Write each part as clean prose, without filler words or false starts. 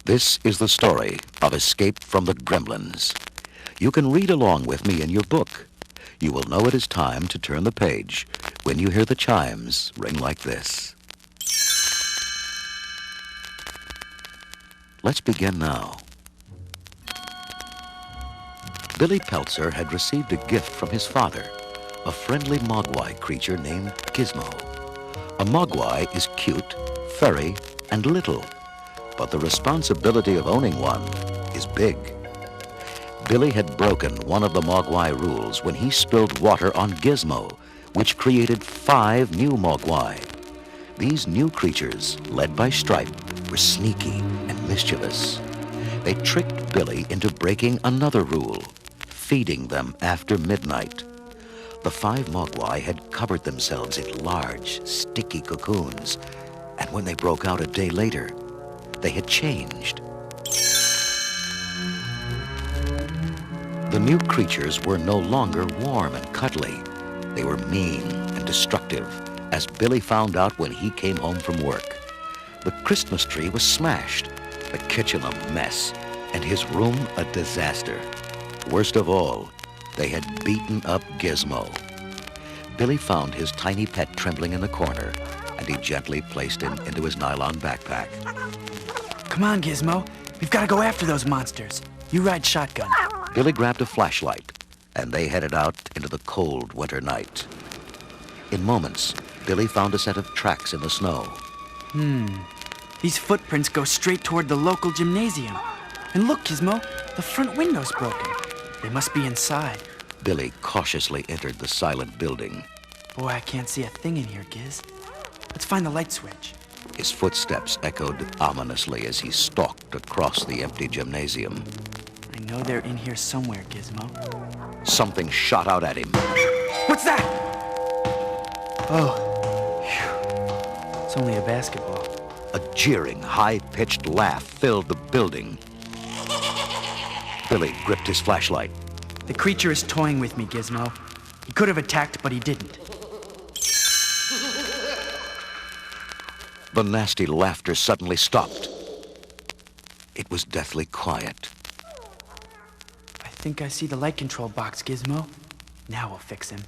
This is the story of Escape from the Gremlins. You can read along with me in your book. You will know it is time to turn the page when you hear the chimes ring like this. Let's begin now. Billy Peltzer had received a gift from his father, a friendly mogwai creature named Gizmo. A mogwai is cute, furry, and little, but the responsibility of owning one is big. Billy had broken one of the mogwai rules when he spilled water on Gizmo, which created 5 new mogwai. These new creatures, led by Stripe, were sneaky and mischievous. They tricked Billy into breaking another rule, feeding them after midnight. The 5 mogwai had covered themselves in large, sticky cocoons, and when they broke out a day later, they had changed. The new creatures were no longer warm and cuddly. They were mean and destructive, as Billy found out when he came home from work. The Christmas tree was smashed, the kitchen a mess, and his room a disaster. Worst of all, they had beaten up Gizmo. Billy found his tiny pet trembling in the corner, and he gently placed him into his nylon backpack. Come on, Gizmo. We've got to go after those monsters. You ride shotgun. Billy grabbed a flashlight, and they headed out into the cold winter night. In moments, Billy found a set of tracks in the snow. These footprints go straight toward the local gymnasium. And look, Gizmo, the front window's broken. They must be inside. Billy cautiously entered the silent building. Boy, I can't see a thing in here, Giz. Let's find the light switch. His footsteps echoed ominously as he stalked across the empty gymnasium. I know they're in here somewhere, Gizmo. Something shot out at him. What's that? Oh, phew. It's only a basketball. A jeering, high-pitched laugh filled the building. Billy gripped his flashlight. The creature is toying with me, Gizmo. He could have attacked, but he didn't. The nasty laughter suddenly stopped. It was deathly quiet. I think I see the light control box, Gizmo. Now we'll fix him.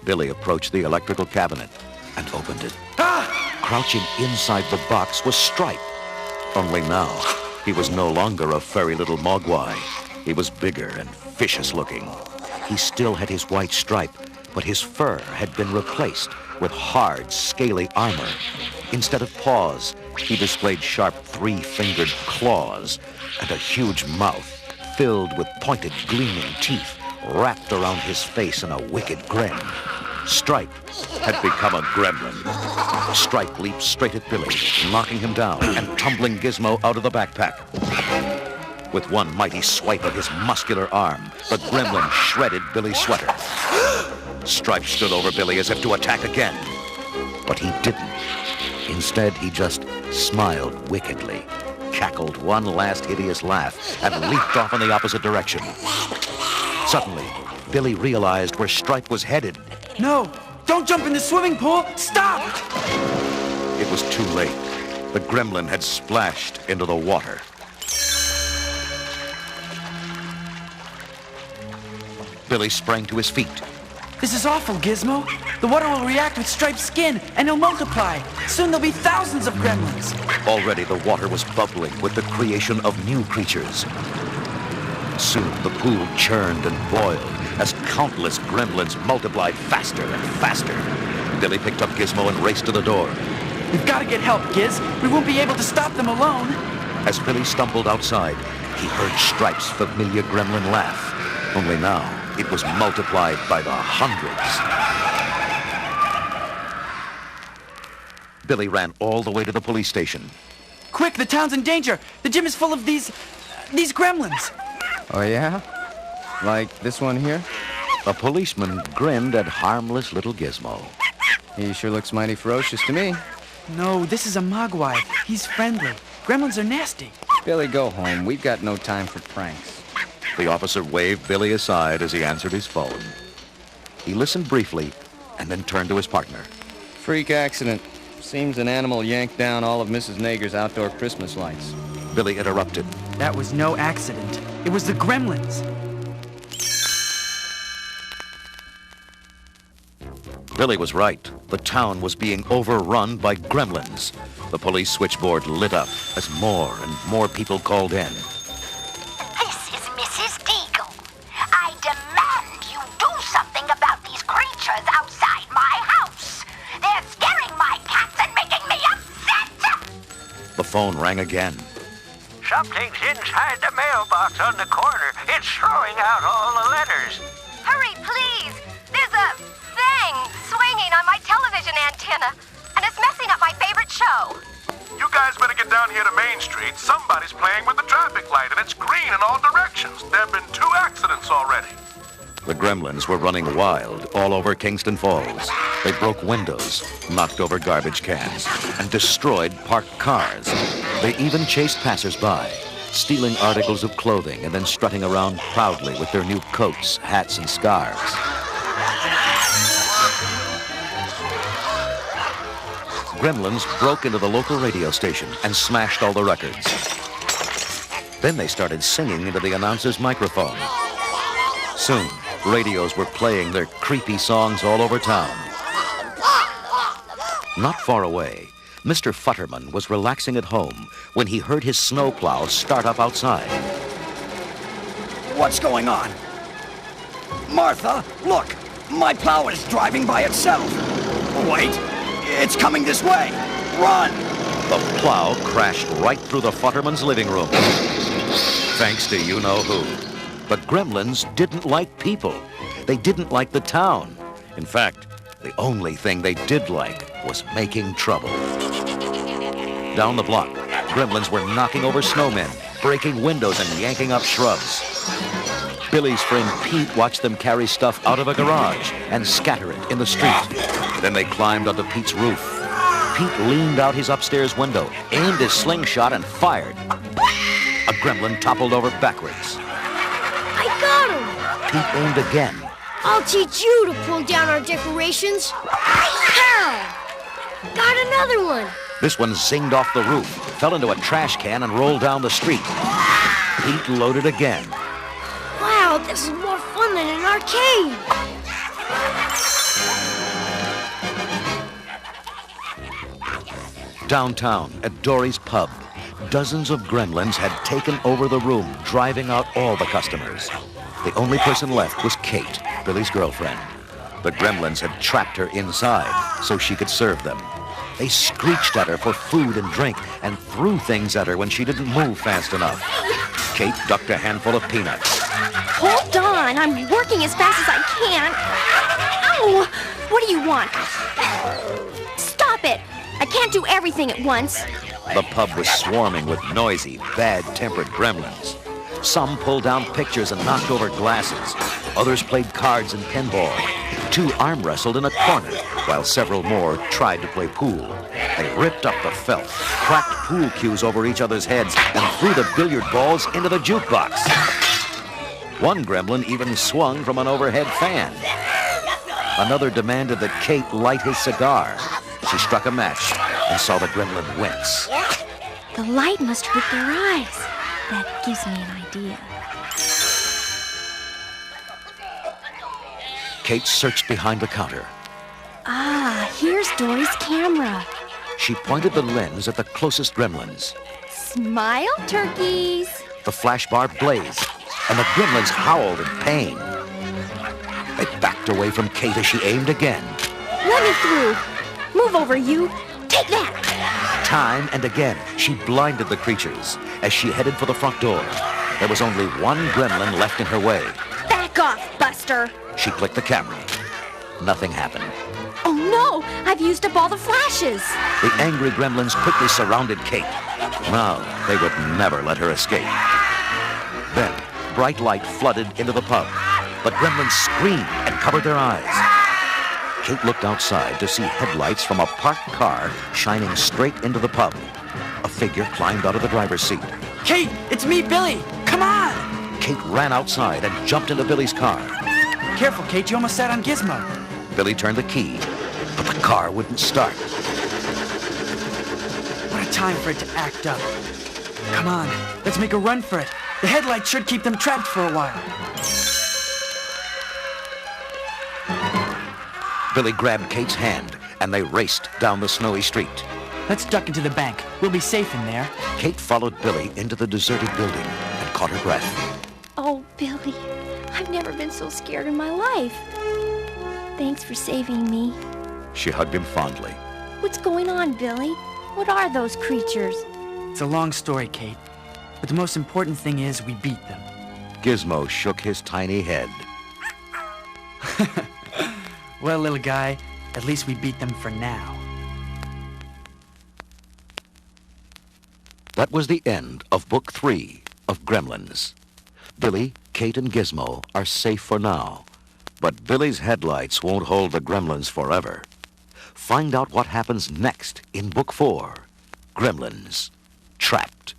Billy approached the electrical cabinet and opened it. Ah! Crouching inside the box was Stripe. Only now, he was no longer a furry little mogwai. He was bigger and vicious-looking. He still had his white stripe, but his fur had been replaced with hard, scaly armor. Instead of paws, he displayed sharp 3-fingered claws and a huge mouth filled with pointed, gleaming teeth wrapped around his face in a wicked grin. Stripe had become a gremlin. Stripe leaped straight at Billy, knocking him down and tumbling Gizmo out of the backpack. With one mighty swipe of his muscular arm, the gremlin shredded Billy's sweater. Stripe stood over Billy as if to attack again, but he didn't. Instead, he just smiled wickedly, cackled one last hideous laugh, and leaped off in the opposite direction. Suddenly, Billy realized where Stripe was headed. No! Don't jump in the swimming pool! Stop! It was too late. The gremlin had splashed into the water. Billy sprang to his feet. This is awful, Gizmo. The water will react with Stripe's skin, and he'll multiply. Soon there'll be thousands of gremlins. Already the water was bubbling with the creation of new creatures. Soon the pool churned and boiled as countless gremlins multiplied faster and faster. Billy picked up Gizmo and raced to the door. We've got to get help, Giz. We won't be able to stop them alone. As Billy stumbled outside, he heard Stripe's familiar gremlin laugh. Only now, it was multiplied by the hundreds. Billy ran all the way to the police station. Quick, the town's in danger. The gym is full of these gremlins. Oh, yeah? Like this one here? A policeman grinned at harmless little Gizmo. He sure looks mighty ferocious to me. No, this is a mogwai. He's friendly. Gremlins are nasty. Billy, go home. We've got no time for pranks. The officer waved Billy aside as he answered his phone. He listened briefly and then turned to his partner. Freak accident. Seems an animal yanked down all of Mrs. Nager's outdoor Christmas lights. Billy interrupted. That was no accident. It was the Gremlins. Billy was right. The town was being overrun by gremlins. The police switchboard lit up as more and more people called in. This is Mrs. Deagle. I demand you do something about these creatures outside my house. They're scaring my cats and making me upset! The phone rang again. Something's inside the mailbox on the corner. It's throwing out all the letters. Hurry, please! There's a thing swinging on my television antenna, and it's messing up my favorite show. You guys better get down here to Main Street. Somebody's playing with the traffic light, and it's green in all directions. There have been 2 accidents already. The gremlins were running wild all over Kingston Falls. They broke windows, knocked over garbage cans, and destroyed parked cars. They even chased passers-by, stealing articles of clothing and then strutting around proudly with their new coats, hats, and scarves. Gremlins broke into the local radio station and smashed all the records. Then they started singing into the announcer's microphone. Soon, radios were playing their creepy songs all over town. Not far away, Mr. Futterman was relaxing at home when he heard his snowplow start up outside. What's going on? Martha, look! My plow is driving by itself. Wait, it's coming this way. Run! The plow crashed right through the Futterman's living room. Thanks to you-know-who. But gremlins didn't like people. They didn't like the town. In fact, the only thing they did like was making trouble. Down the block, gremlins were knocking over snowmen, breaking windows and yanking up shrubs. Billy's friend Pete watched them carry stuff out of a garage and scatter it in the street. Then they climbed onto Pete's roof. Pete leaned out his upstairs window, aimed his slingshot, and fired. A gremlin toppled over backwards. I got him! Pete aimed again. I'll teach you to pull down our decorations. Pow! Got another one. This one zinged off the roof, fell into a trash can, and rolled down the street. Pete loaded again. Wow, this is more fun than an arcade. Downtown, at Dory's pub, dozens of gremlins had taken over the room, driving out all the customers. The only person left was Kate, Billy's girlfriend. The gremlins had trapped her inside so she could serve them. They screeched at her for food and drink and threw things at her when she didn't move fast enough. Kate ducked a handful of peanuts. Hold on, I'm working as fast as I can. Ow! What do you want? Stop it! I can't do everything at once. The pub was swarming with noisy, bad-tempered gremlins. Some pulled down pictures and knocked over glasses. Others played cards and pinball. 2 arm wrestled in a corner, while several more tried to play pool. They ripped up the felt, cracked pool cues over each other's heads, and threw the billiard balls into the jukebox. One gremlin even swung from an overhead fan. Another demanded that Kate light his cigar. She struck a match and saw the gremlin wince. The light must hurt their eyes. That gives me an idea. Kate searched behind the counter. Ah, here's Dory's camera. She pointed the lens at the closest gremlins. Smile, turkeys. The flash bar blazed, and the gremlins howled in pain. They backed away from Kate as she aimed again. Let me through. Move over, you. Take that. Time and again, she blinded the creatures as she headed for the front door. There was only one gremlin left in her way. Back off, Buster. She clicked the camera. Nothing happened. Oh, no. I've used up all the flashes. The angry gremlins quickly surrounded Kate. Now, they would never let her escape. Then, bright light flooded into the pub. The gremlins screamed and covered their eyes. Kate looked outside to see headlights from a parked car shining straight into the pub. A figure climbed out of the driver's seat. Kate, it's me, Billy. Come on. Kate ran outside and jumped into Billy's car. Careful, Kate. You almost sat on Gizmo. Billy turned the key, but the car wouldn't start. What a time for it to act up. Come on, let's make a run for it. The headlights should keep them trapped for a while. Billy grabbed Kate's hand, and they raced down the snowy street. Let's duck into the bank. We'll be safe in there. Kate followed Billy into the deserted building and caught her breath. Oh, Billy, I've never been so scared in my life. Thanks for saving me. She hugged him fondly. What's going on, Billy? What are those creatures? It's a long story, Kate. But the most important thing is we beat them. Gizmo shook his tiny head. Well, little guy, at least we beat them for now. That was the end of Book 3 of Gremlins. Billy, Kate, and Gizmo are safe for now. But Billy's headlights won't hold the Gremlins forever. Find out what happens next in Book 4, Gremlins, Trapped.